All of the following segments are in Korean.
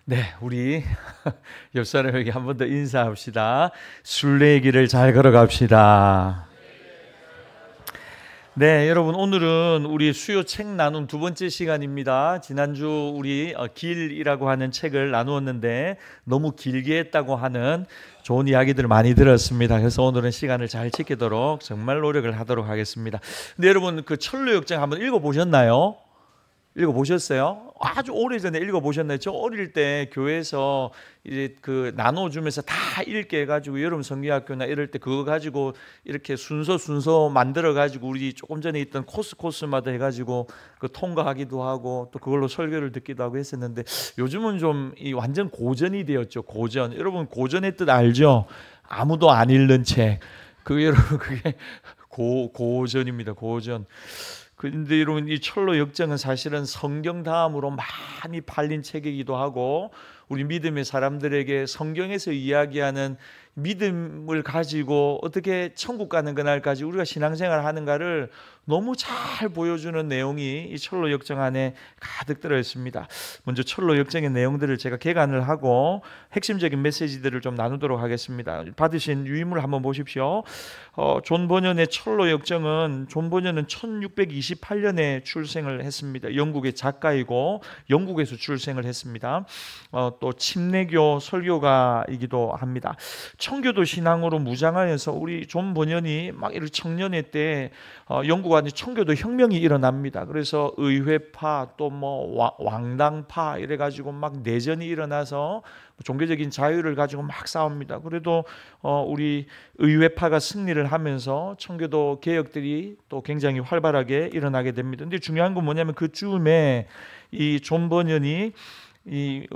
네, 우리 옆 사람에게 한 번 더 인사합시다. 순례의 길을 잘 걸어갑시다. 네, 여러분 오늘은 우리 수요 책 나눔 두 번째 시간입니다. 지난주 우리 길이라고 하는 책을 나누었는데 너무 길게 했다고 하는 좋은 이야기들을 많이 들었습니다. 그래서 오늘은 시간을 잘 지키도록 정말 노력을 하도록 하겠습니다. 근데 여러분 그 철로역정 한번 읽어보셨나요? 읽어보셨어요? 아주 오래전에 읽어보셨나요? 저 어릴 때 교회에서 이제 그 나눠주면서 다 읽게 해가지고 여름 성경학교나 이럴 때 그거 가지고 이렇게 순서 만들어가지고 우리 조금 전에 있던 코스마다 해가지고 그 통과하기도 하고 또 그걸로 설교를 듣기도 하고 했었는데 요즘은 좀 이 완전 고전이 되었죠. 고전. 여러분 고전의 뜻 알죠? 아무도 안 읽는 책. 그 여러분 그게 고전입니다. 고전. 그런데 여러분 이 철로 역정은 사실은 성경 다음으로 많이 팔린 책이기도 하고 우리 믿음의 사람들에게 성경에서 이야기하는 믿음을 가지고 어떻게 천국 가는 그날까지 우리가 신앙생활 하는가를 너무 잘 보여주는 내용이 이 철로 역정 안에 가득 들어 있습니다. 먼저 철로 역정의 내용들을 제가 개관을 하고 핵심적인 메시지들을 좀 나누도록 하겠습니다. 받으신 유인물 한번 보십시오. 존 버년의 철로 역정은 존 버년은 1628년에 출생을 했습니다. 영국의 작가이고 영국에서 출생을 했습니다. 또 침례교 설교가이기도 합니다. 청교도 신앙으로 무장하여서 우리 존 버년이 막 이렇게 청년회 때 영국 안에 청교도 혁명이 일어납니다. 그래서 의회파 또 뭐 왕당파 이래가지고 막 내전이 일어나서 종교적인 자유를 가지고 막 싸웁니다. 그래도 우리 의회파가 승리를 하면서 청교도 개혁들이 또 굉장히 활발하게 일어나게 됩니다. 근데 중요한 건 뭐냐면 그 즈음에 이 존 버년이 이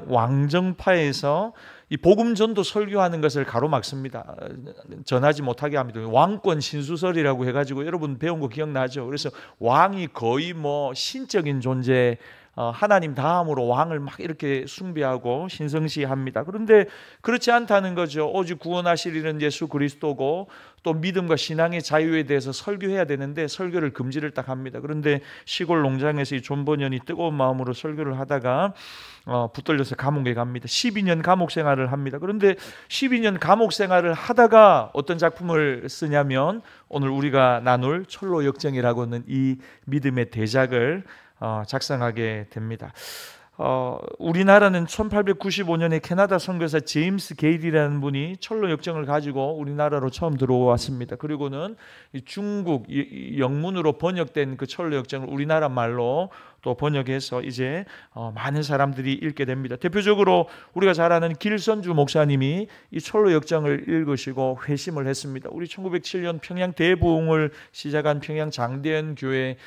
왕정파에서 이 복음 전도 설교하는 것을 가로막습니다. 전하지 못하게 합니다. 왕권 신수설이라고 해가지고 여러분 배운 거 기억나죠? 그래서 왕이 거의 뭐 신적인 존재, 하나님 다음으로 왕을 막 이렇게 숭배하고 신성시합니다. 그런데 그렇지 않다는 거죠. 오직 구원하시리는 예수 그리스도고 또 믿음과 신앙의 자유에 대해서 설교해야 되는데 설교를 금지를 딱 합니다. 그런데 시골 농장에서 이 존 버년이 뜨거운 마음으로 설교를 하다가 붙들려서 감옥에 갑니다. 12년 감옥 생활을 합니다. 그런데 12년 감옥 생활을 하다가 어떤 작품을 쓰냐면 오늘 우리가 나눌 철로 역정이라고는 이 믿음의 대작을 작성하게 됩니다. 우리나라는 1895년에 캐나다 선교사 제임스 게일이라는 분이 철로 역정을 가지고 우리나라로 처음 들어왔습니다. 그리고는 중국 영문으로 번역된 그 철로 역정을 우리나라 말로 또 번역해서 이제 많은 사람들이 읽게 됩니다. 대표적으로 우리가 잘 아는 길선주 목사님이 이 철로 역정을 읽으시고 회심을 했습니다. 우리 1907년 평양 대부흥을 시작한 평양 장대현 교회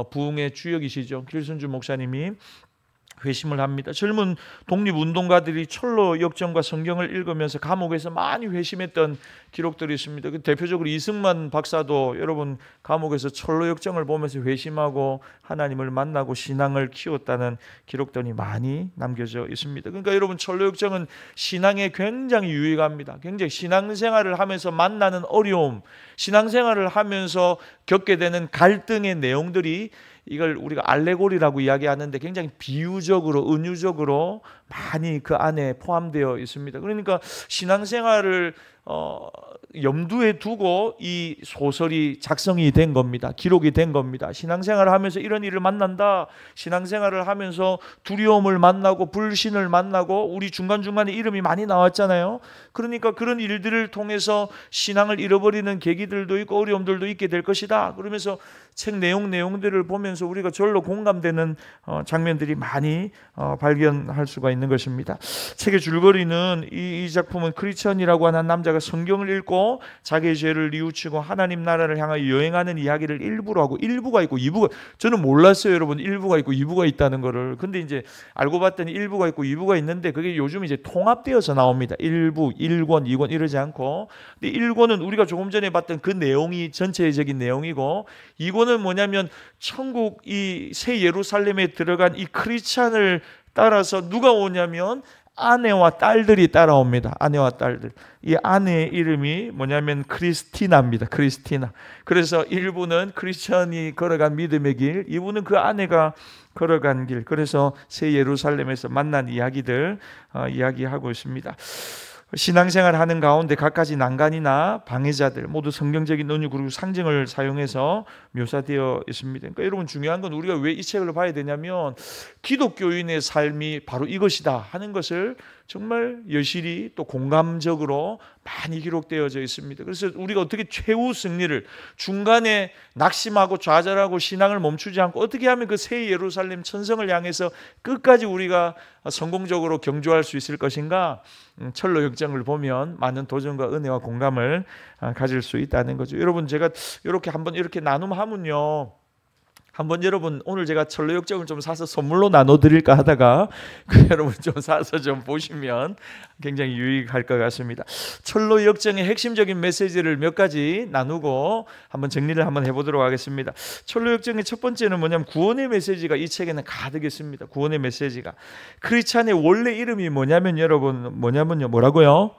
부흥의 주역이시죠. 길선주 목사님이 회심을 합니다. 젊은 독립운동가들이 철로 역정과 성경을 읽으면서 감옥에서 많이 회심했던 기록들이 있습니다. 대표적으로 이승만 박사도 여러분 감옥에서 철로 역정을 보면서 회심하고 하나님을 만나고 신앙을 키웠다는 기록들이 많이 남겨져 있습니다. 그러니까 여러분 철로 역정은 신앙에 굉장히 유익합니다. 굉장히 신앙생활을 하면서 만나는 어려움, 신앙생활을 하면서 겪게 되는 갈등의 내용들이 이걸 우리가 알레고리라고 이야기하는데 굉장히 비유적으로 은유적으로 많이 그 안에 포함되어 있습니다. 그러니까 신앙생활을 염두에 두고 이 소설이 작성이 된 겁니다. 기록이 된 겁니다. 신앙생활을 하면서 이런 일을 만난다. 신앙생활을 하면서 두려움을 만나고 불신을 만나고 우리 중간중간에 이름이 많이 나왔잖아요. 그러니까 그런 일들을 통해서 신앙을 잃어버리는 계기들도 있고 어려움들도 있게 될 것이다. 그러면서 책 내용들을 보면서 우리가 절로 공감되는 장면들이 많이 발견할 수가 있는 것입니다. 책의 줄거리는 이 작품은 크리스천이라고 하는 남자가 성경을 읽고 자기의 죄를 뉘우치고 하나님 나라를 향하여 여행하는 이야기를 일부로 하고 1부가 있고 2부가, 저는 몰랐어요 여러분 1부가 있고 2부가 있다는 거를. 근데 이제 알고 봤더니 1부가 있고 2부가 있는데 그게 요즘 이제 통합되어서 나옵니다. 1부, 1권, 2권 이러지 않고. 근데 1권은 우리가 조금 전에 봤던 그 내용이 전체적인 내용이고 2권은 뭐냐면 천국 이 새 예루살렘에 들어간 이 크리스찬을 따라서 누가 오냐면 아내와 딸들이 따라옵니다. 아내와 딸들. 이 아내의 이름이 뭐냐면 크리스티나입니다. 크리스티나. 그래서 1부는 크리스천이 걸어간 믿음의 길, 2부는 그 아내가 걸어간 길. 그래서 새 예루살렘에서 만난 이야기들 이야기하고 있습니다. 신앙생활 하는 가운데 갖가지 난간이나 방해자들 모두 성경적인 은유 그리고 상징을 사용해서 묘사되어 있습니다. 그러니까 여러분, 중요한 건 우리가 왜 이 책을 봐야 되냐면 기독교인의 삶이 바로 이것이다 하는 것을 정말 여실히 또 공감적으로 많이 기록되어져 있습니다. 그래서 우리가 어떻게 최후 승리를, 중간에 낙심하고 좌절하고 신앙을 멈추지 않고 어떻게 하면 그 새 예루살렘 천성을 향해서 끝까지 우리가 성공적으로 경주할 수 있을 것인가, 철로 역정을 보면 많은 도전과 은혜와 공감을 가질 수 있다는 거죠. 여러분, 제가 이렇게 한번 이렇게 나눔하면요, 한번 여러분, 오늘 제가 철로 역정을 좀 사서 선물로 나눠드릴까 하다가 여러분 좀 사서 좀 보시면 굉장히 유익할 것 같습니다. 철로 역정의 핵심적인 메시지를 몇 가지 나누고 한번 정리를 한번 해보도록 하겠습니다. 철로 역정의 첫 번째는 뭐냐면 구원의 메시지가 이 책에는 가득 있습니다. 구원의 메시지가. 크리스찬의 원래 이름이 뭐냐면 여러분, 뭐라고요?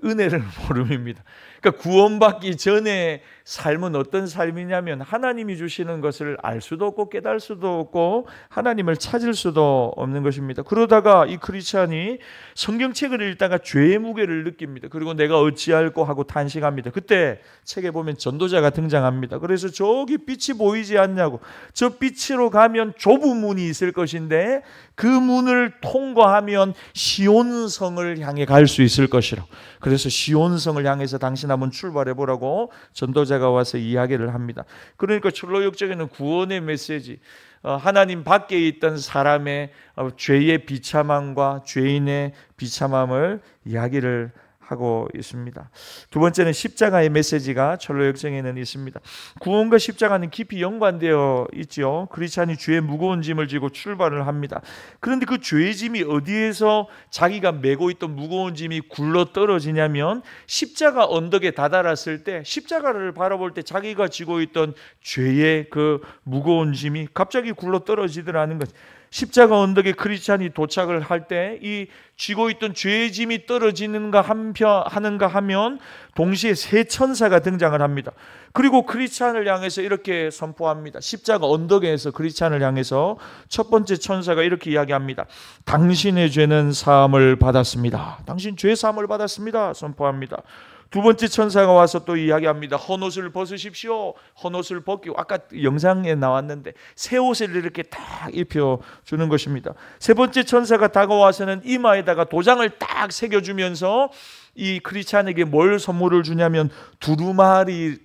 은혜를 모름입니다. 그러니까 구원받기 전에 삶은 어떤 삶이냐면 하나님이 주시는 것을 알 수도 없고 깨달을 수도 없고 하나님을 찾을 수도 없는 것입니다. 그러다가 이 크리스찬이 성경책을 읽다가 죄의 무게를 느낍니다. 그리고 내가 어찌할꼬 하고 탄식합니다. 그때 책에 보면 전도자가 등장합니다. 그래서 저기 빛이 보이지 않냐고, 저 빛으로 가면 좁은 문이 있을 것인데 그 문을 통과하면 시온성을 향해 갈 수 있을 것이라. 그래서 시온성을 향해서 당신 한번 출발해 보라고 전도자가 와서 이야기를 합니다. 그러니까 철로 역정에는 구원의 메시지, 하나님 밖에 있던 사람의 죄의 비참함과 죄인의 비참함을 이야기를 하고 있습니다. 두 번째는 십자가의 메시지가 철로 역정에는 있습니다. 구원과 십자가는 깊이 연관되어 있죠. 크리스찬이 죄의 무거운 짐을 지고 출발을 합니다. 그런데 그 죄의 짐이 어디에서 자기가 메고 있던 무거운 짐이 굴러 떨어지냐면 십자가 언덕에 다다랐을 때, 십자가를 바라볼 때 자기가 지고 있던 죄의 그 무거운 짐이 갑자기 굴러 떨어지더라는 것. 십자가 언덕에 크리스찬이 도착을 할 때 이 쥐고 있던 죄의 짐이 떨어지는가 하는가 하면 동시에 세 천사가 등장을 합니다. 그리고 크리스찬을 향해서 이렇게 선포합니다. 십자가 언덕에서 크리스찬을 향해서 첫 번째 천사가 이렇게 이야기합니다. 당신의 죄는 사함을 받았습니다. 당신 죄 사함을 받았습니다. 선포합니다. 두 번째 천사가 와서 또 이야기합니다. 헌옷을 벗으십시오. 헌옷을 벗기고, 아까 영상에 나왔는데 새 옷을 이렇게 딱 입혀주는 것입니다. 세 번째 천사가 다가와서는 이마에다가 도장을 딱 새겨주면서 이 크리스찬에게 뭘 선물을 주냐면 두루마기,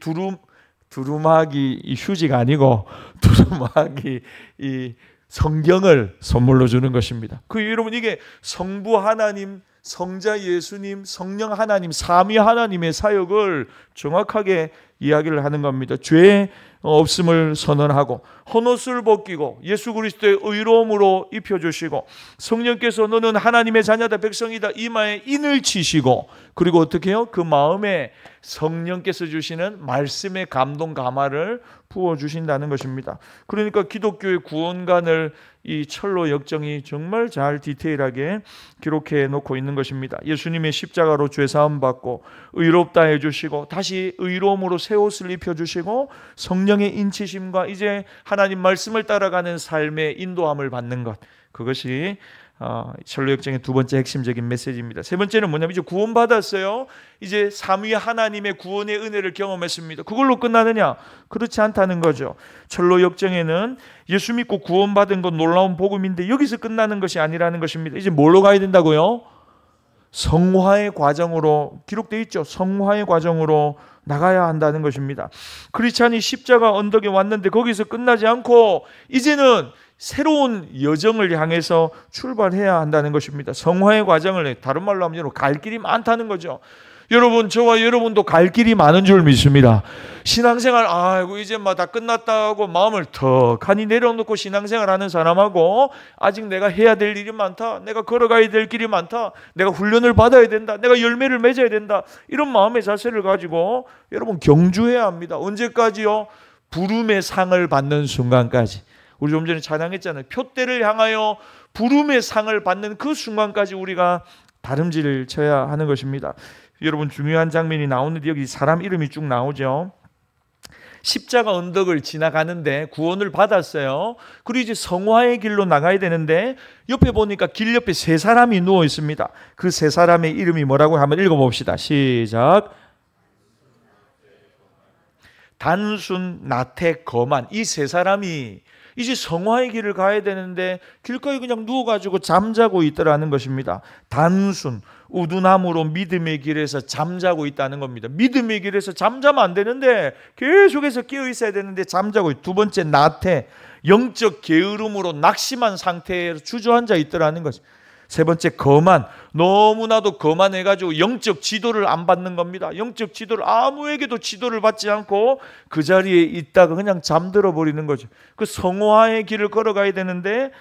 이 휴지가 아니고 두루마기 이 성경을 선물로 주는 것입니다. 여러분, 이게 성부 하나님, 성자 예수님, 성령 하나님, 삼위 하나님의 사역을 정확하게 이야기를 하는 겁니다. 죄 없음을 선언하고 헌옷을 벗기고 예수 그리스도의 의로움으로 입혀주시고, 성령께서 너는 하나님의 자녀다, 백성이다 이마에 인을 치시고, 그리고 어떻게 해요? 그 마음에 성령께서 주시는 말씀의 감동 감화를 부어주신다는 것입니다. 그러니까 기독교의 구원관을 이 철로 역정이 정말 잘 디테일하게 기록해 놓고 있는 것입니다. 예수님의 십자가로 죄사함 받고 의롭다 해주시고 다시 의로움으로 새 옷을 입혀주시고 성령의 인치심과 이제 하나님 말씀을 따라가는 삶의 인도함을 받는 것, 그것이 철로 역정의 두 번째 핵심적인 메시지입니다. 세 번째는 뭐냐면 이제 구원받았어요. 이제 삼위 하나님의 구원의 은혜를 경험했습니다. 그걸로 끝나느냐? 그렇지 않다는 거죠. 철로 역정에는 예수 믿고 구원받은 건 놀라운 복음인데 여기서 끝나는 것이 아니라는 것입니다. 이제 뭘로 가야 된다고요? 성화의 과정으로 기록되어 있죠. 성화의 과정으로 나가야 한다는 것입니다. 크리스찬이 십자가 언덕에 왔는데 거기서 끝나지 않고 이제는 새로운 여정을 향해서 출발해야 한다는 것입니다. 성화의 과정을, 다른 말로 하면 갈 길이 많다는 거죠. 여러분, 저와 여러분도 갈 길이 많은 줄 믿습니다. 신앙생활 아이고 이제 다 끝났다고 마음을 턱하니 내려놓고 신앙생활 하는 사람하고 아직 내가 해야 될 일이 많다, 내가 걸어가야 될 길이 많다, 내가 훈련을 받아야 된다, 내가 열매를 맺어야 된다, 이런 마음의 자세를 가지고 여러분 경주해야 합니다. 언제까지요? 부름의 상을 받는 순간까지. 우리 좀 전에 찬양했잖아요. 표대를 향하여 부름의 상을 받는 그 순간까지 우리가 다름질을 쳐야 하는 것입니다. 여러분, 중요한 장면이 나오는데 여기 사람 이름이 쭉 나오죠. 십자가 언덕을 지나가는데 구원을 받았어요. 그리고 이제 성화의 길로 나가야 되는데 옆에 보니까 길 옆에 세 사람이 누워 있습니다. 그 세 사람의 이름이 뭐라고 한번 읽어봅시다. 시작. 단순, 나태, 거만. 이 세 사람이 이제 성화의 길을 가야 되는데 길가에 그냥 누워가지고 잠자고 있더라는 것입니다. 단순, 우둔함으로 믿음의 길에서 잠자고 있다는 겁니다. 믿음의 길에서 잠자면 안 되는데 계속해서 깨어 있어야 되는데 잠자고 있고, 두 번째 나태, 영적 게으름으로 낙심한 상태에서 주저앉아 있더라는 것입니다. 세 번째 거만, 너무나도 거만해가지고 영적 지도를 안 받는 겁니다. 영적 지도를 아무에게도 지도를 받지 않고 그 자리에 있다가 그냥 잠들어 버리는 거죠. 그 성화의 길을 걸어가야 되는데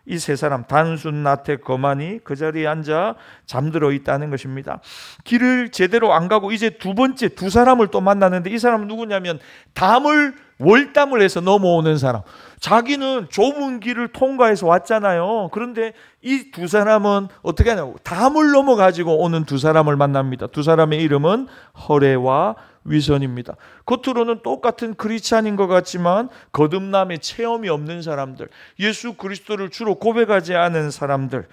이 세 사람, 단순, 나태, 거만이 그 자리에 앉아 잠들어 있다는 것입니다. 길을 제대로 안 가고 이제 두 번째 두 사람을 또 만나는데 이 사람은 누구냐면 월담을 해서 넘어오는 사람. 자기는 좁은 길을 통과해서 왔잖아요. 그런데 이 두 사람은 어떻게 하냐고, 담을 넘어가지고 오는 두 사람을 만납니다. 두 사람의 이름은 허레와 위선입니다. 겉으로는 똑같은 크리스찬인 것 같지만 거듭남의 체험이 없는 사람들, 예수 그리스도를 주로 고백하지 않은 사람들,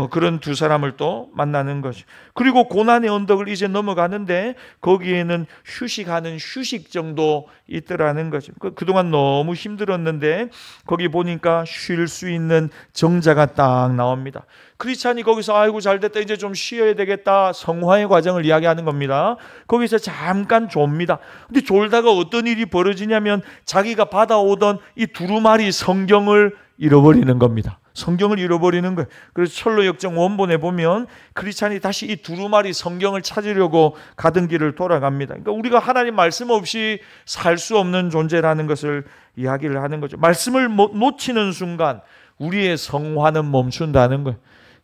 그런 두 사람을 또 만나는 것이. 그리고 고난의 언덕을 이제 넘어가는데 거기에는 휴식하는 휴식 정도 있더라는 거죠. 그동안 너무 힘들었는데 거기 보니까 쉴 수 있는 정자가 딱 나옵니다. 크리스찬이 거기서 아이고 잘됐다, 이제 좀 쉬어야 되겠다, 성화의 과정을 이야기하는 겁니다. 거기서 잠깐 졸니다. 근데 졸다가 어떤 일이 벌어지냐면 자기가 받아오던 이 두루마리 성경을 잃어버리는 겁니다. 성경을 잃어버리는 거예요. 그래서 철로 역정 원본에 보면 크리스찬이 다시 이 두루마리 성경을 찾으려고 가던 길을 돌아갑니다. 그러니까 우리가 하나님 말씀 없이 살 수 없는 존재라는 것을 이야기를 하는 거죠. 말씀을 놓치는 순간 우리의 성화는 멈춘다는 거예요.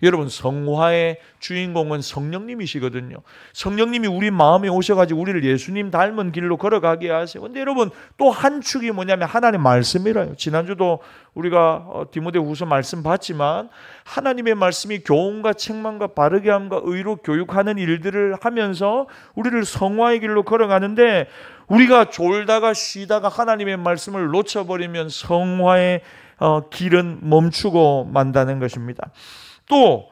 여러분, 성화의 주인공은 성령님이시거든요. 성령님이 우리 마음에 오셔가지고 우리를 예수님 닮은 길로 걸어가게 하세요. 근데 여러분, 또 한 축이 뭐냐면 하나님 말씀이라요. 지난주도 우리가 디모데후서 말씀 봤지만 하나님의 말씀이 교훈과 책망과 바르게 함과 의로 교육하는 일들을 하면서 우리를 성화의 길로 걸어가는데, 우리가 졸다가 쉬다가 하나님의 말씀을 놓쳐버리면 성화의 길은 멈추고 만다는 것입니다. 또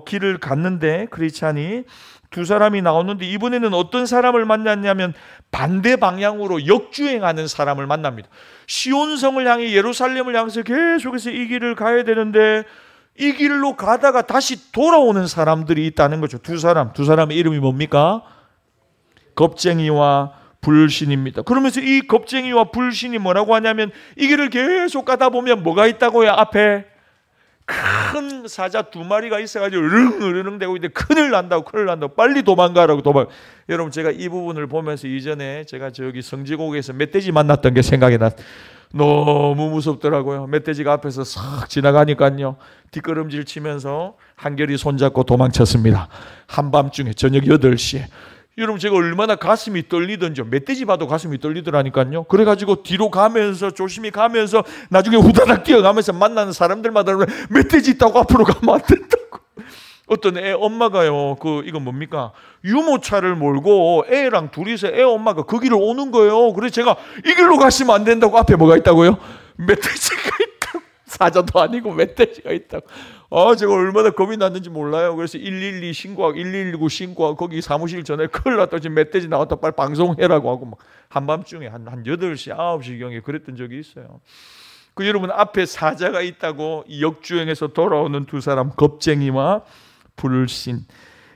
길을 갔는데 크리스찬이 두 사람이 나오는데 이번에는 어떤 사람을 만났냐면 반대 방향으로 역주행하는 사람을 만납니다. 시온성을 향해 예루살렘을 향해서 계속해서 이 길을 가야 되는데 이 길로 가다가 다시 돌아오는 사람들이 있다는 거죠. 두 사람의 이름이 뭡니까? 겁쟁이와 불신입니다. 그러면서 이 겁쟁이와 불신이 뭐라고 하냐면 이 길을 계속 가다 보면 뭐가 있다고요? 앞에 큰 사자 두 마리가 있어가지고 으릉으릉 대고 있는데 큰일 난다고 빨리 도망가라고 여러분, 제가 이 부분을 보면서 이전에 제가 저기 성지곡에서 멧돼지 만났던 게 생각이 났어요. 너무 무섭더라고요. 멧돼지가 앞에서 싹 지나가니까요, 뒷걸음질 치면서 한결이 손잡고 도망쳤습니다. 한밤중에 저녁 8시에. 여러분, 제가 얼마나 가슴이 떨리던지요. 멧돼지 봐도 가슴이 떨리더라니까요. 그래가지고 뒤로 가면서 조심히 가면서 나중에 후다닥 뛰어가면서 만나는 사람들마다 멧돼지 있다고 앞으로 가면 안 된다고. 어떤 애 엄마가요, 이건 뭡니까? 유모차를 몰고 애랑 둘이서 애 엄마가 그 길을 오는 거예요. 그래서 제가 이 길로 가시면 안 된다고, 앞에 뭐가 있다고요? 멧돼지가 있다고. 사자도 아니고 멧돼지가 있다고. 제가 얼마나 겁이 났는지 몰라요. 그래서 112 신고하고 119 신고하고 거기 사무실 전에 큰일 났다, 지금 멧돼지 나왔다, 빨리 방송해라고 하고 막 한밤중에 한 8시 9시경에 그랬던 적이 있어요. 여러분, 앞에 사자가 있다고 역주행해서 돌아오는 두 사람, 겁쟁이와 불신.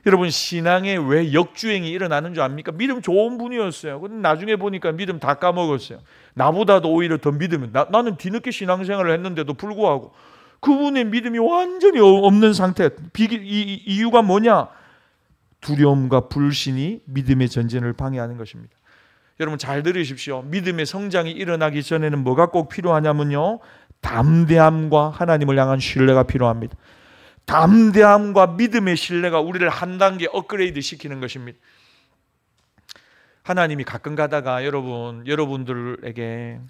여러분, 신앙에 왜 역주행이 일어나는 줄 압니까? 믿음 좋은 분이었어요. 근데 나중에 보니까 믿음 다 까먹었어요. 나보다도 오히려 더 믿으면, 나는 뒤늦게 신앙생활을 했는데도 불구하고 그분의 믿음이 완전히 없는 상태. 이유가 뭐냐? 두려움과 불신이 믿음의 전진을 방해하는 것입니다. 여러분, 잘 들으십시오. 믿음의 성장이 일어나기 전에는 뭐가 꼭 필요하냐면요, 담대함과 하나님을 향한 신뢰가 필요합니다. 담대함과 믿음의 신뢰가 우리를 한 단계 업그레이드 시키는 것입니다. 하나님이 가끔 가다가 여러분들에게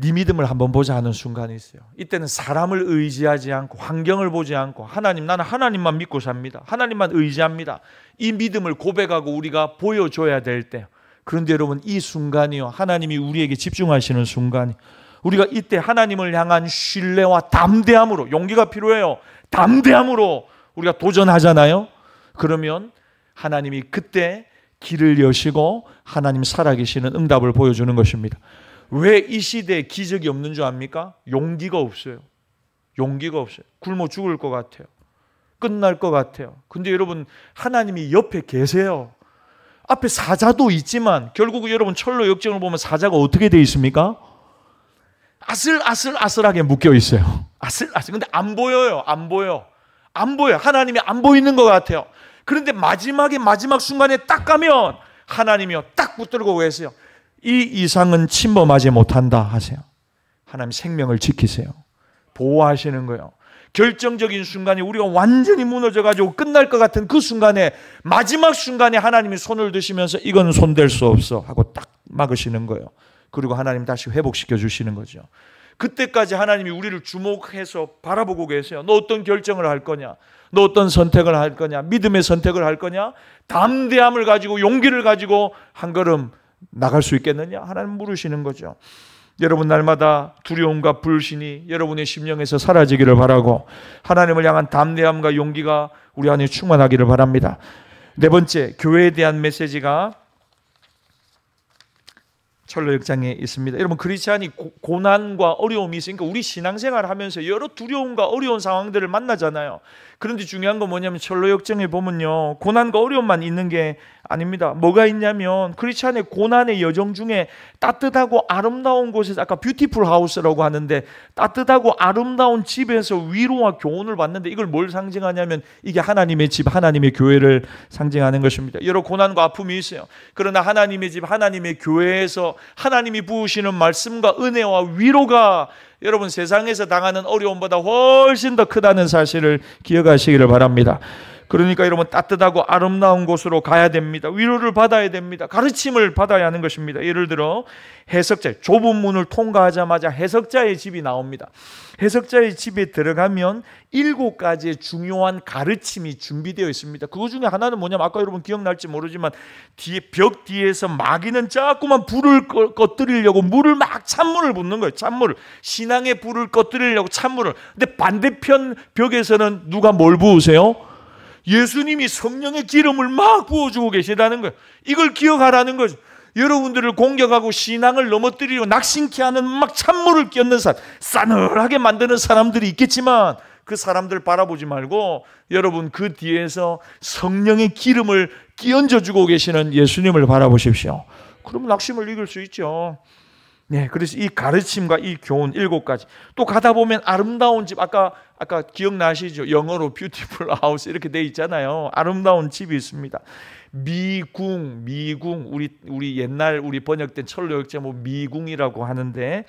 네 믿음을 한번 보자 하는 순간이 있어요. 이때는 사람을 의지하지 않고 환경을 보지 않고 하나님, 나는 하나님만 믿고 삽니다. 하나님만 의지합니다. 이 믿음을 고백하고 우리가 보여줘야 될 때. 그런데 여러분, 이 순간이요, 하나님이 우리에게 집중하시는 순간이, 우리가 이때 하나님을 향한 신뢰와 담대함으로, 용기가 필요해요. 담대함으로 우리가 도전하잖아요. 그러면 하나님이 그때 길을 여시고 하나님 살아계시는 응답을 보여주는 것입니다. 왜 이 시대에 기적이 없는 줄 압니까? 용기가 없어요. 용기가 없어요. 굶어 죽을 것 같아요. 끝날 것 같아요. 근데 여러분, 하나님이 옆에 계세요. 앞에 사자도 있지만 결국 여러분 철로 역정을 보면 사자가 어떻게 되어 있습니까? 아슬아슬하게 묶여 있어요. 아슬아슬. 근데 안 보여요. 안 보여요. 하나님이 안 보이는 것 같아요. 그런데 마지막 순간에 딱 가면 하나님이요 딱 붙들고 계세요. 이 이상은 침범하지 못한다 하세요. 하나님 생명을 지키세요. 보호하시는 거예요. 결정적인 순간에 우리가 완전히 무너져가지고 끝날 것 같은 그 순간에, 마지막 순간에 하나님이 손을 드시면서 이건 손댈 수 없어 하고 딱 막으시는 거예요. 그리고 하나님 다시 회복시켜 주시는 거죠. 그때까지 하나님이 우리를 주목해서 바라보고 계세요. 너 어떤 결정을 할 거냐? 너 어떤 선택을 할 거냐? 믿음의 선택을 할 거냐? 담대함을 가지고 용기를 가지고 한 걸음 나갈 수 있겠느냐? 하나님 물으시는 거죠. 여러분, 날마다 두려움과 불신이 여러분의 심령에서 사라지기를 바라고 하나님을 향한 담대함과 용기가 우리 안에 충만하기를 바랍니다. 네 번째, 교회에 대한 메시지가 철로 역장에 있습니다. 여러분, 크리스찬이 고난과 어려움이 있으니까 우리 신앙생활 하면서 여러 두려움과 어려운 상황들을 만나잖아요. 그런데 중요한 건 뭐냐면 철로 역정에 보면요, 고난과 어려움만 있는 게 아닙니다. 뭐가 있냐면 크리스찬의 고난의 여정 중에 따뜻하고 아름다운 곳에서, 아까 뷰티풀 하우스라고 하는데 따뜻하고 아름다운 집에서 위로와 교훈을 받는데, 이걸 뭘 상징하냐면 이게 하나님의 집, 하나님의 교회를 상징하는 것입니다. 여러 고난과 아픔이 있어요. 그러나 하나님의 집, 하나님의 교회에서 하나님이 부으시는 말씀과 은혜와 위로가 여러분 세상에서 당하는 어려움보다 훨씬 더 크다는 사실을 기억하시기를 바랍니다. 그러니까 여러분, 따뜻하고 아름다운 곳으로 가야 됩니다. 위로를 받아야 됩니다. 가르침을 받아야 하는 것입니다. 예를 들어 해석자, 좁은 문을 통과하자마자 해석자의 집이 나옵니다. 해석자의 집에 들어가면 7가지의 중요한 가르침이 준비되어 있습니다. 그거 중에 하나는 뭐냐면, 아까 여러분 기억날지 모르지만 벽 뒤에서 마귀는 자꾸만 불을 꺼뜨리려고 찬물을 붓는 거예요. 찬물을, 신앙의 불을 꺼뜨리려고 찬물을. 근데 반대편 벽에서는 누가 뭘 부으세요? 예수님이 성령의 기름을 막 부어주고 계시다는 거예요. 이걸 기억하라는 거죠. 여러분들을 공격하고 신앙을 넘어뜨리고 낙심케 하는 막 찬물을 끼얹는 사람, 싸늘하게 만드는 사람들이 있겠지만 그 사람들 바라보지 말고 여러분 그 뒤에서 성령의 기름을 끼얹어주고 계시는 예수님을 바라보십시오. 그러면 낙심을 이길 수 있죠. 네, 그래서 이 가르침과 이 교훈 7가지. 또 가다 보면 아름다운 집, 아까 기억나시죠? 영어로 beautiful house 이렇게 돼 있잖아요. 아름다운 집이 있습니다. 미궁, 우리 옛날 우리 번역된 철로 역제 미궁이라고 하는데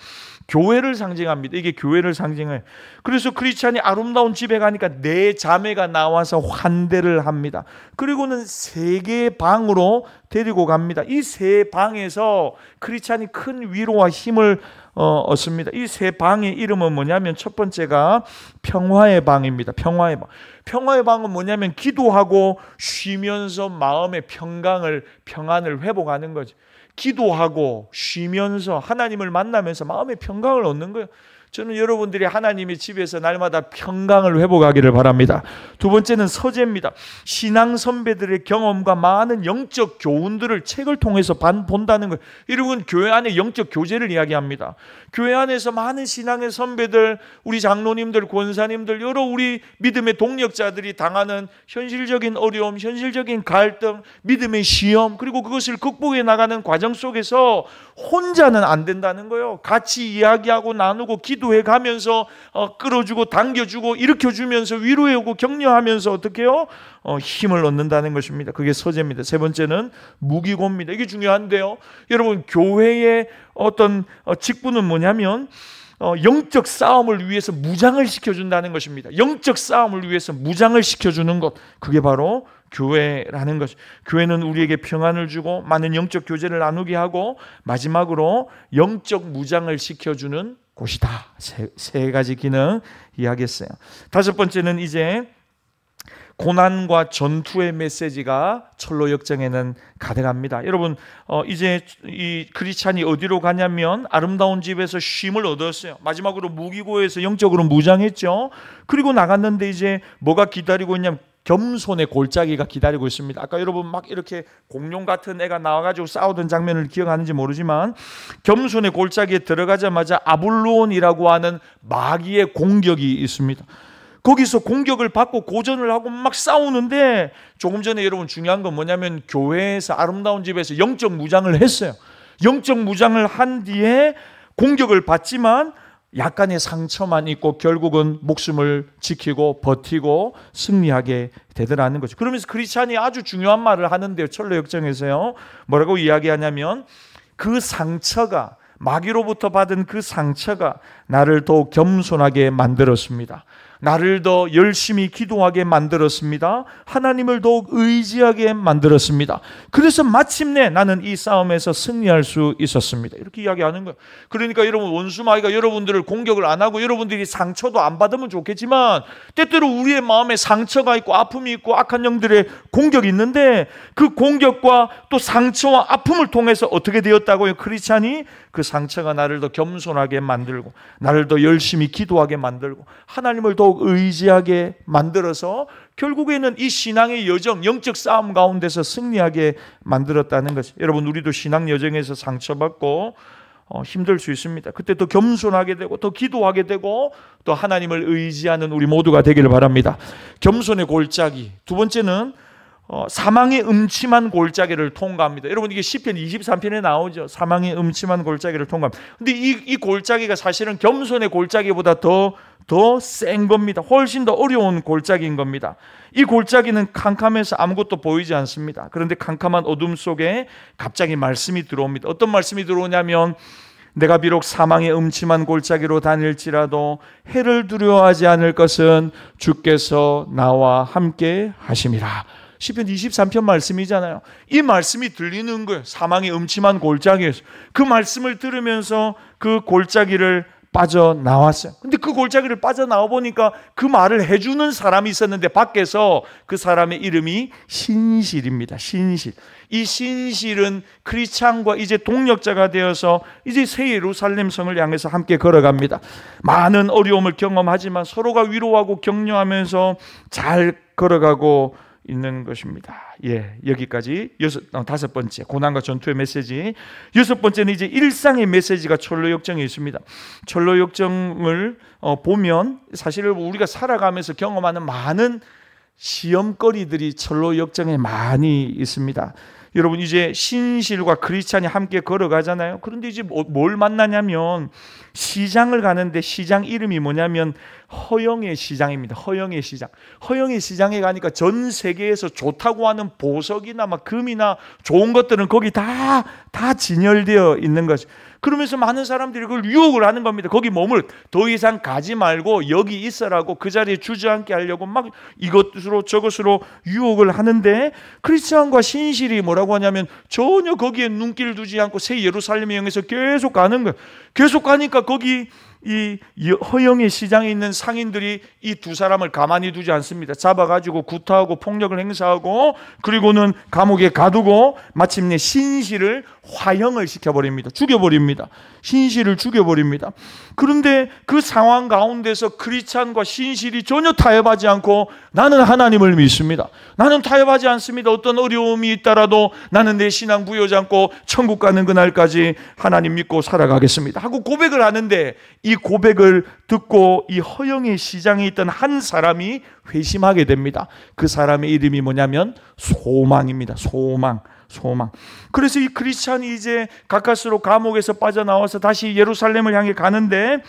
교회를 상징합니다. 이게 교회를 상징해요. 그래서 크리스찬이 아름다운 집에 가니까 4자매가 나와서 환대를 합니다. 그리고는 3개의 방으로 데리고 갑니다. 이 3방에서 크리스찬이 큰 위로와 힘을 얻습니다. 이 3방의 이름은 뭐냐면, 첫 번째가 평화의 방입니다. 평화의 방. 평화의 방은 뭐냐면 기도하고 쉬면서 마음의 평안을 회복하는 거죠. 기도하고 쉬면서 하나님을 만나면서 마음의 평강을 얻는 거예요. 저는 여러분들이 하나님의 집에서 날마다 평강을 회복하기를 바랍니다. 두 번째는 서재입니다. 신앙 선배들의 경험과 많은 영적 교훈들을 책을 통해서 본다는 거예요. 여러분, 교회 안에 영적 교제를 이야기합니다. 교회 안에서 많은 신앙의 선배들, 우리 장로님들, 권사님들, 여러 우리 믿음의 동력자들이 당하는 현실적인 어려움, 현실적인 갈등, 믿음의 시험, 그리고 그것을 극복해 나가는 과정 속에서 혼자는 안 된다는 거예요. 같이 이야기하고 나누고 기도해 가면서 끌어주고 당겨주고 일으켜주면서 위로해오고 격려하면서 어떻게 해요? 힘을 얻는다는 것입니다. 그게 서재입니다. 세 번째는 무기고입니다. 이게 중요한데요. 여러분, 교회의 어떤 직분은 뭐냐면 영적 싸움을 위해서 무장을 시켜준다는 것입니다. 영적 싸움을 위해서 무장을 시켜주는 것, 그게 바로 교회라는 것. 교회는 우리에게 평안을 주고 많은 영적 교제를 나누게 하고 마지막으로 영적 무장을 시켜주는 곳이다. 세 가지 기능 이야기했어요. 다섯 번째는 이제 고난과 전투의 메시지가 철로 역정에는 가득합니다. 여러분, 이제 이 크리스찬이 어디로 가냐면 아름다운 집에서 쉼을 얻었어요. 마지막으로 무기고에서 영적으로 무장했죠. 그리고 나갔는데 이제 뭐가 기다리고 있냐면 겸손의 골짜기가 기다리고 있습니다. 아까 여러분 막 이렇게 공룡 같은 애가 나와가지고 싸우던 장면을 기억하는지 모르지만 겸손의 골짜기에 들어가자마자 아블론이라고 하는 마귀의 공격이 있습니다. 거기서 공격을 받고 고전을 하고 막 싸우는데 조금 전에 여러분 중요한 건 뭐냐면 교회에서 아름다운 집에서 영적 무장을 했어요. 영적 무장을 한 뒤에 공격을 받지만 약간의 상처만 있고 결국은 목숨을 지키고 버티고 승리하게 되더라는 거죠. 그러면서 크리스찬이 아주 중요한 말을 하는데요. 철로 역정에서요. 뭐라고 이야기하냐면 그 상처가 마귀로부터 받은 그 상처가 나를 더욱 겸손하게 만들었습니다. 나를 더 열심히 기도하게 만들었습니다. 하나님을 더욱 의지하게 만들었습니다. 그래서 마침내 나는 이 싸움에서 승리할 수 있었습니다. 이렇게 이야기하는 거예요. 그러니까 여러분 원수 마귀가 여러분들을 공격을 안 하고 여러분들이 상처도 안 받으면 좋겠지만 때때로 우리의 마음에 상처가 있고 아픔이 있고 악한 영들의 공격이 있는데 그 공격과 또 상처와 아픔을 통해서 어떻게 되었다고요? 크리스찬이 그 상처가 나를 더 겸손하게 만들고 나를 더 열심히 기도하게 만들고 하나님을 더욱 의지하게 만들어서 결국에는 이 신앙의 여정, 영적 싸움 가운데서 승리하게 만들었다는 것이. 여러분 우리도 신앙 여정에서 상처받고 힘들 수 있습니다. 그때 더 겸손하게 되고 더 기도하게 되고 또 하나님을 의지하는 우리 모두가 되기를 바랍니다. 겸손의 골짜기. 두 번째는 사망의 음침한 골짜기를 통과합니다. 여러분 이게 시편 23편에 나오죠. 사망의 음침한 골짜기를 통과합니다. 근데 이 골짜기가 사실은 겸손의 골짜기보다 더 센 겁니다. 훨씬 더 어려운 골짜기인 겁니다. 이 골짜기는 캄캄해서 아무것도 보이지 않습니다. 그런데 캄캄한 어둠 속에 갑자기 말씀이 들어옵니다. 어떤 말씀이 들어오냐면 내가 비록 사망의 음침한 골짜기로 다닐지라도 해를 두려워하지 않을 것은 주께서 나와 함께 하심이라. 시편 23편 말씀이잖아요. 이 말씀이 들리는 거예요. 사망의 음침한 골짜기에서. 그 말씀을 들으면서 그 골짜기를 빠져나왔어요. 근데 그 골짜기를 빠져나와 보니까 그 말을 해주는 사람이 있었는데 밖에서 그 사람의 이름이 신실입니다. 신실. 이 신실은 크리스찬과 이제 동력자가 되어서 이제 새 예루살렘 성을 향해서 함께 걸어갑니다. 많은 어려움을 경험하지만 서로가 위로하고 격려하면서 잘 걸어가고 있는 것입니다. 예, 여기까지 다섯 번째 고난과 전투의 메시지. 여섯 번째는 이제 일상의 메시지가 철로 역정에 있습니다. 철로 역정을 보면 사실 우리가 살아가면서 경험하는 많은 시험거리들이 철로 역정에 많이 있습니다. 여러분 이제 신실과 크리스찬이 함께 걸어가잖아요. 그런데 이제 뭘 만나냐면 시장을 가는데 시장 이름이 뭐냐면 허영의 시장입니다. 허영의 시장. 허영의 시장에 가니까 전 세계에서 좋다고 하는 보석이나 막 금이나 좋은 것들은 거기 다 진열되어 있는 것이. 그러면서 많은 사람들이 그걸 유혹을 하는 겁니다. 거기 몸을 더 이상 가지 말고 여기 있어라고 그 자리에 주저앉게 하려고 막 이것으로 저것으로 유혹을 하는데 크리스찬과 신실이 뭐라고 하냐면 전혀 거기에 눈길을 두지 않고 새 예루살렘을 향해서 계속 가는 거예요. 계속 가니까 거기 이 허영의 시장에 있는 상인들이 이 두 사람을 가만히 두지 않습니다. 잡아가지고 구타하고 폭력을 행사하고 그리고는 감옥에 가두고 마침내 신실을 화형을 시켜버립니다. 죽여버립니다. 신실을 죽여버립니다. 그런데 그 상황 가운데서 크리스찬과 신실이 전혀 타협하지 않고 나는 하나님을 믿습니다. 나는 타협하지 않습니다. 어떤 어려움이 있더라도 나는 내 신앙 부여지 않고 천국 가는 그날까지 하나님 믿고 살아가겠습니다 하고 고백을 하는데 이 고백을 듣고 이 허영의 시장에 있던 한 사람이 회심하게 됩니다. 그 사람의 이름이 뭐냐면 소망입니다. 소망. 그래서 이 크리스찬이 이제 가까스로 감옥에서 빠져나와서 다시 예루살렘을 향해 가는데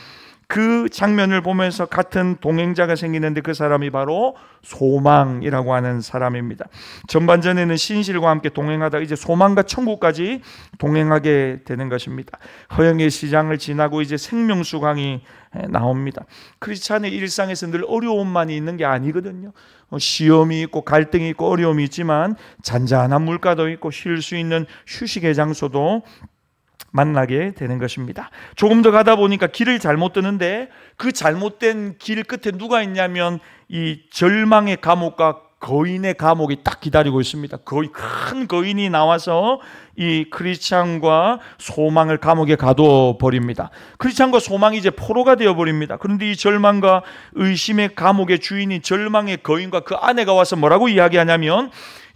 그 장면을 보면서 같은 동행자가 생기는데 그 사람이 바로 소망이라고 하는 사람입니다. 전반전에는 신실과 함께 동행하다 이제 소망과 천국까지 동행하게 되는 것입니다. 허영의 시장을 지나고 이제 생명수강이 나옵니다. 크리스찬의 일상에서 늘 어려움만이 있는 게 아니거든요. 시험이 있고 갈등이 있고 어려움이 있지만 잔잔한 물가도 있고 쉴 수 있는 휴식의 장소도 만나게 되는 것입니다. 조금 더 가다 보니까 길을 잘못 뜨는데 그 잘못된 길 끝에 누가 있냐면 이 절망의 감옥과 거인의 감옥이 딱 기다리고 있습니다. 거의 큰 거인이 나와서 이 크리스찬과 소망을 감옥에 가둬 버립니다. 크리스찬과 소망이 이제 포로가 되어 버립니다. 그런데 이 절망과 의심의 감옥의 주인인 절망의 거인과 그 아내가 와서 뭐라고 이야기하냐면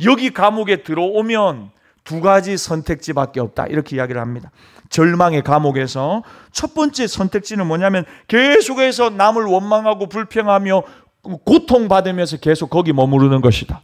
여기 감옥에 들어오면 두 가지 선택지밖에 없다 이렇게 이야기를 합니다. 절망의 감옥에서 첫 번째 선택지는 뭐냐면 계속해서 남을 원망하고 불평하며 고통받으면서 계속 거기 머무르는 것이다.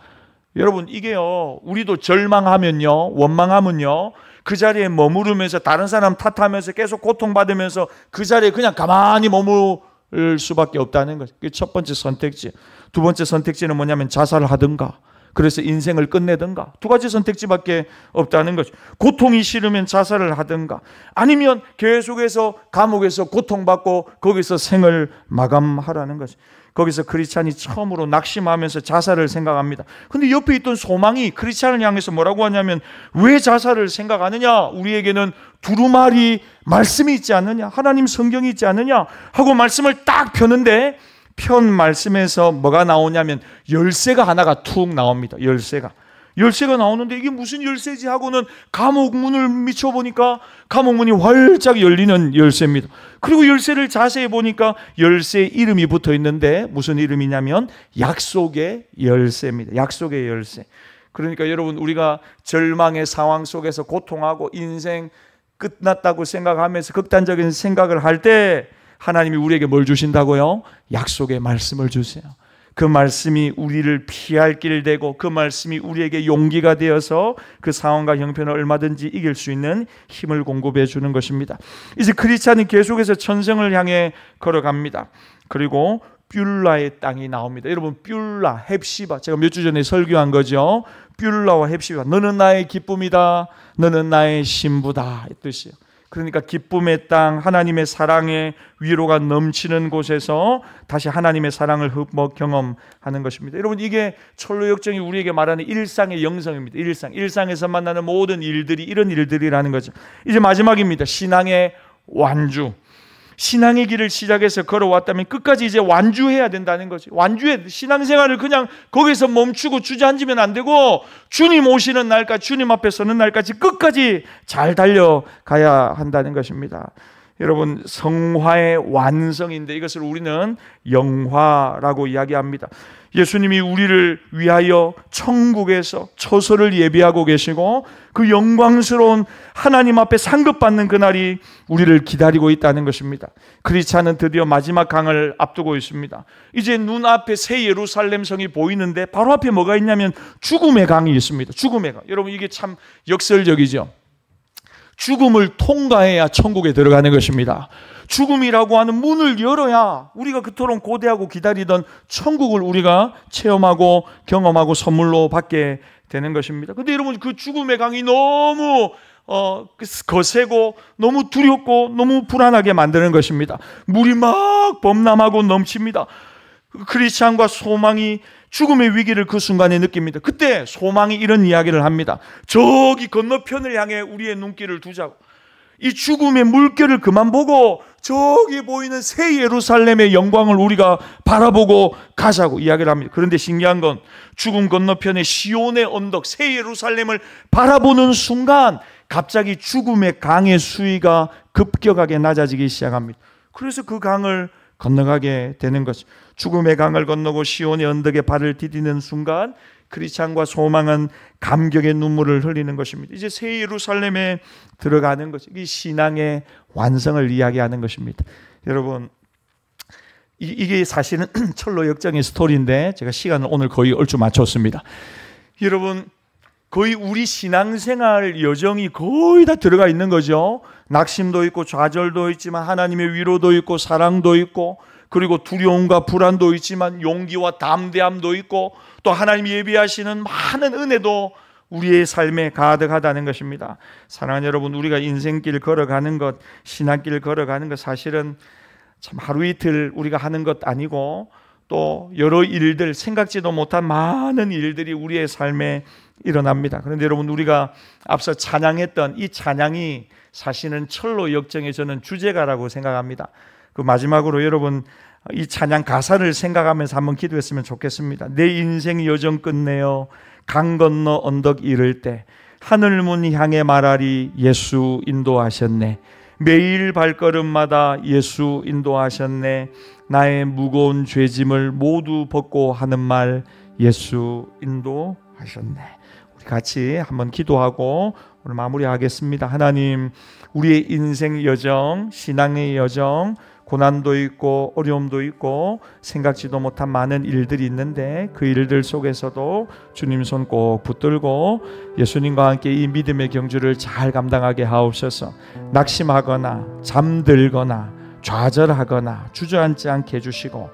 여러분 이게요 우리도 절망하면요 원망하면요 그 자리에 머무르면서 다른 사람 탓하면서 계속 고통받으면서 그 자리에 그냥 가만히 머무를 수밖에 없다는 거죠. 그게 첫 번째 선택지. 두 번째 선택지는 뭐냐면 자살을 하든가 그래서 인생을 끝내든가 두 가지 선택지밖에 없다는 거죠. 고통이 싫으면 자살을 하든가 아니면 계속해서 감옥에서 고통받고 거기서 생을 마감하라는 거죠. 거기서 크리스찬이 처음으로 낙심하면서 자살을 생각합니다. 근데 옆에 있던 소망이 크리스찬을 향해서 뭐라고 하냐면 왜 자살을 생각하느냐? 우리에게는 두루마리 말씀이 있지 않느냐? 하나님 성경이 있지 않느냐? 하고 말씀을 딱 펴는데 편 말씀에서 뭐가 나오냐면 열쇠가 하나가 툭 나옵니다. 열쇠가 나오는데 이게 무슨 열쇠지 하고는 감옥 문을 미쳐보니까 감옥 문이 활짝 열리는 열쇠입니다. 그리고 열쇠를 자세히 보니까 열쇠 이름이 붙어 있는데 무슨 이름이냐면 약속의 열쇠입니다. 약속의 열쇠. 그러니까 여러분 우리가 절망의 상황 속에서 고통하고 인생 끝났다고 생각하면서 극단적인 생각을 할 때 하나님이 우리에게 뭘 주신다고요? 약속의 말씀을 주세요. 그 말씀이 우리를 피할 길 되고 그 말씀이 우리에게 용기가 되어서 그 상황과 형편을 얼마든지 이길 수 있는 힘을 공급해 주는 것입니다. 이제 크리스찬이 계속해서 천성을 향해 걸어갑니다. 그리고 뷸라의 땅이 나옵니다. 여러분 뷸라, 헵시바 제가 몇 주 전에 설교한 거죠. 뷸라와 헵시바 너는 나의 기쁨이다. 너는 나의 신부다 이 뜻이에요. 그러니까 기쁨의 땅, 하나님의 사랑의 위로가 넘치는 곳에서 다시 하나님의 사랑을 흠뻑 경험하는 것입니다. 여러분 이게 철로역정이 우리에게 말하는 일상의 영성입니다. 일상에서 만나는 모든 일들이 이런 일들이라는 거죠. 이제 마지막입니다. 신앙의 완주. 신앙의 길을 시작해서 걸어왔다면 끝까지 이제 완주해야 된다는 거지. 완주해 신앙생활을 그냥 거기서 멈추고 주저앉으면 안 되고 주님 오시는 날까지 주님 앞에 서는 날까지 끝까지 잘 달려가야 한다는 것입니다. 여러분 성화의 완성인데 이것을 우리는 영화라고 이야기합니다. 예수님이 우리를 위하여 천국에서 처소를 예비하고 계시고 그 영광스러운 하나님 앞에 상급받는 그날이 우리를 기다리고 있다는 것입니다. 크리스찬은 드디어 마지막 강을 앞두고 있습니다. 이제 눈앞에 새 예루살렘 성이 보이는데 바로 앞에 뭐가 있냐면 죽음의 강이 있습니다. 죽음의 강. 여러분 이게 참 역설적이죠. 죽음을 통과해야 천국에 들어가는 것입니다. 죽음이라고 하는 문을 열어야 우리가 그토록 고대하고 기다리던 천국을 우리가 체험하고 경험하고 선물로 받게 되는 것입니다. 그런데 여러분 그 죽음의 강이 너무 거세고 너무 두렵고 너무 불안하게 만드는 것입니다. 물이 막 범람하고 넘칩니다. 크리스찬과 소망이 죽음의 위기를 그 순간에 느낍니다. 그때 소망이 이런 이야기를 합니다. 저기 건너편을 향해 우리의 눈길을 두자고. 이 죽음의 물결을 그만 보고 저기 보이는 새 예루살렘의 영광을 우리가 바라보고 가자고 이야기를 합니다. 그런데 신기한 건 죽음 건너편의 시온의 언덕 새 예루살렘을 바라보는 순간 갑자기 죽음의 강의 수위가 급격하게 낮아지기 시작합니다. 그래서 그 강을 건너가게 되는 것이죠. 죽음의 강을 건너고 시온의 언덕에 발을 디디는 순간 크리스찬과 소망은 감격의 눈물을 흘리는 것입니다. 이제 새 예루살렘에 들어가는 것이 이 신앙의 완성을 이야기하는 것입니다. 여러분 이게 사실은 철로 역정의 스토리인데 제가 시간을 오늘 거의 얼추 맞췄습니다. 여러분 거의 우리 신앙생활 여정이 거의 다 들어가 있는 거죠. 낙심도 있고 좌절도 있지만 하나님의 위로도 있고 사랑도 있고, 그리고 두려움과 불안도 있지만 용기와 담대함도 있고, 또 하나님이 예비하시는 많은 은혜도 우리의 삶에 가득하다는 것입니다. 사랑하는 여러분, 우리가 인생길 걸어가는 것, 신앙길 걸어가는 것, 사실은 참 하루 이틀 우리가 하는 것 아니고, 또 여러 일들, 생각지도 못한 많은 일들이 우리의 삶에 일어납니다. 그런데 여러분, 우리가 앞서 찬양했던 이 찬양이 사실은 철로 역정의 저는 주제가라고 생각합니다. 그 마지막으로 여러분, 이 찬양 가사를 생각하면서 한번 기도했으면 좋겠습니다. 내 인생 여정 끝내어 강 건너 언덕 이를 때 하늘문 향해 말하리 예수 인도하셨네. 매일 발걸음마다 예수 인도하셨네. 나의 무거운 죄짐을 모두 벗고 하는 말 예수 인도하셨네. 우리 같이 한번 기도하고 오늘 마무리하겠습니다. 하나님, 우리의 인생 여정, 신앙의 여정, 고난도 있고 어려움도 있고 생각지도 못한 많은 일들이 있는데, 그 일들 속에서도 주님 손 꼭 붙들고 예수님과 함께 이 믿음의 경주를 잘 감당하게 하옵소서. 낙심하거나 잠들거나 좌절하거나 주저앉지 않게 해주시고,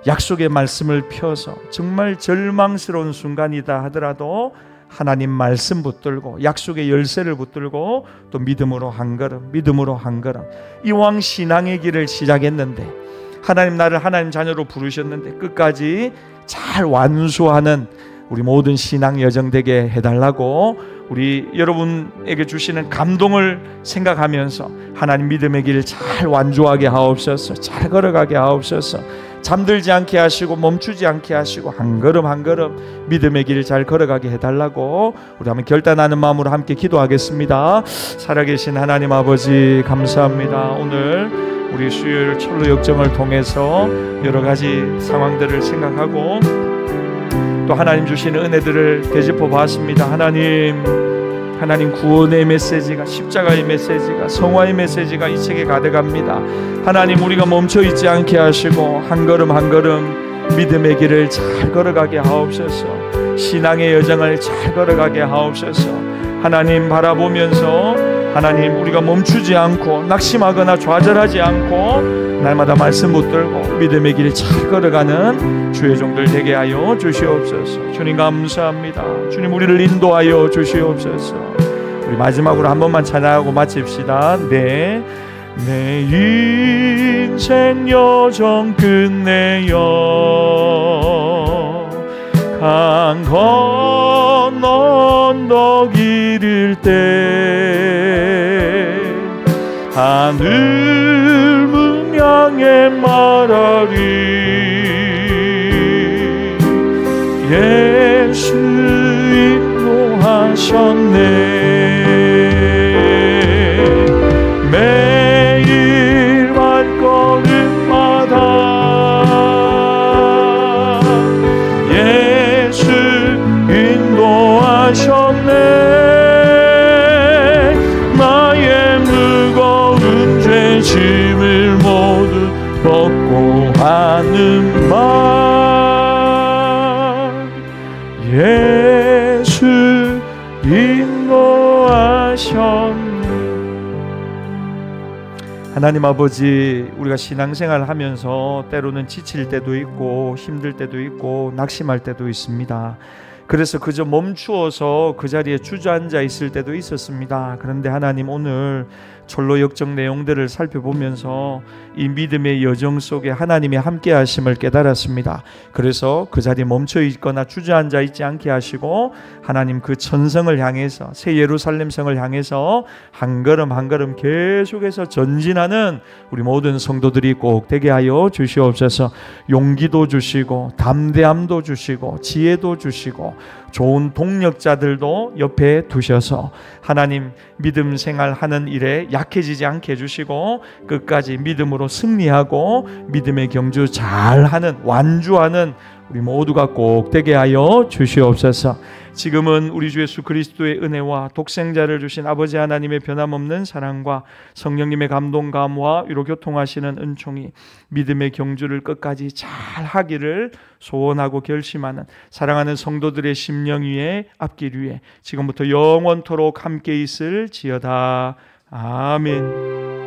약속의 말씀을 펴서 정말 절망스러운 순간이다 하더라도 하나님 말씀 붙들고 약속의 열쇠를 붙들고 또 믿음으로 한 걸음, 믿음으로 한 걸음, 이왕 신앙의 길을 시작했는데, 하나님 나를 하나님 자녀로 부르셨는데 끝까지 잘 완수하는 우리 모든 신앙 여정 되게 해달라고, 우리 여러분에게 주시는 감동을 생각하면서 하나님 믿음의 길을 잘 완주하게 하옵소서. 잘 걸어가게 하옵소서. 잠들지 않게 하시고 멈추지 않게 하시고 한 걸음 한 걸음 믿음의 길을 잘 걸어가게 해달라고 우리 한번 결단하는 마음으로 함께 기도하겠습니다. 살아계신 하나님 아버지, 감사합니다. 오늘 우리 수요일 철로 역정을 통해서 여러 가지 상황들을 생각하고 또 하나님 주시는 은혜들을 되짚어 봤습니다. 하나님 구원의 메시지가, 십자가의 메시지가, 성화의 메시지가 이 책에 가득합니다. 하나님, 우리가 멈춰 있지 않게 하시고 한 걸음 한 걸음 믿음의 길을 잘 걸어가게 하옵소서. 신앙의 여정을 잘 걸어가게 하옵소서. 하나님 바라보면서 하나님, 우리가 멈추지 않고 낙심하거나 좌절하지 않고 날마다 말씀 붙들고 믿음의 길을 잘 걸어가는 주의 종들 되게 하여 주시옵소서. 주님 감사합니다. 주님, 우리를 인도하여 주시옵소서. 우리 마지막으로 한 번만 찬양하고 마칩시다. 내 인생 여정 끝내어 강 건너 언덕 이를 때 하늘 문 향해 말하리 예수 인도하셨네. 매일 발걸음마다 예수 인도하셨네. 나의 무거운 죄짐을 모두 벗고 하는 말 예수 인도하셨네. 하나님 아버지, 우리가 신앙생활 하면서 때로는 지칠 때도 있고 힘들 때도 있고 낙심할 때도 있습니다. 그래서 그저 멈추어서 그 자리에 주저앉아 있을 때도 있었습니다. 그런데 하나님, 오늘 철로 역정 내용들을 살펴보면서 이 믿음의 여정 속에 하나님의 함께 하심을 깨달았습니다. 그래서 그 자리에 멈춰 있거나 주저앉아 있지 않게 하시고 하나님 그 천성을 향해서, 새 예루살렘 성을 향해서 한 걸음 한 걸음 계속해서 전진하는 우리 모든 성도들이 꼭 되게 하여 주시옵소서. 용기도 주시고 담대함도 주시고 지혜도 주시고 좋은 동력자들도 옆에 두셔서 하나님 믿음 생활하는 일에 약해지지 않게 해주시고 끝까지 믿음으로 승리하고 믿음의 경주 잘하는, 완주하는 우리 모두가 꼭 되게 하여 주시옵소서. 지금은 우리 주 예수 그리스도의 은혜와 독생자를 주신 아버지 하나님의 변함없는 사랑과 성령님의 감동 감화 위로 교통하시는 은총이 믿음의 경주를 끝까지 잘 하기를 소원하고 결심하는 사랑하는 성도들의 심령 위에 앞길 위에 지금부터 영원토록 함께 있을지어다. 아멘.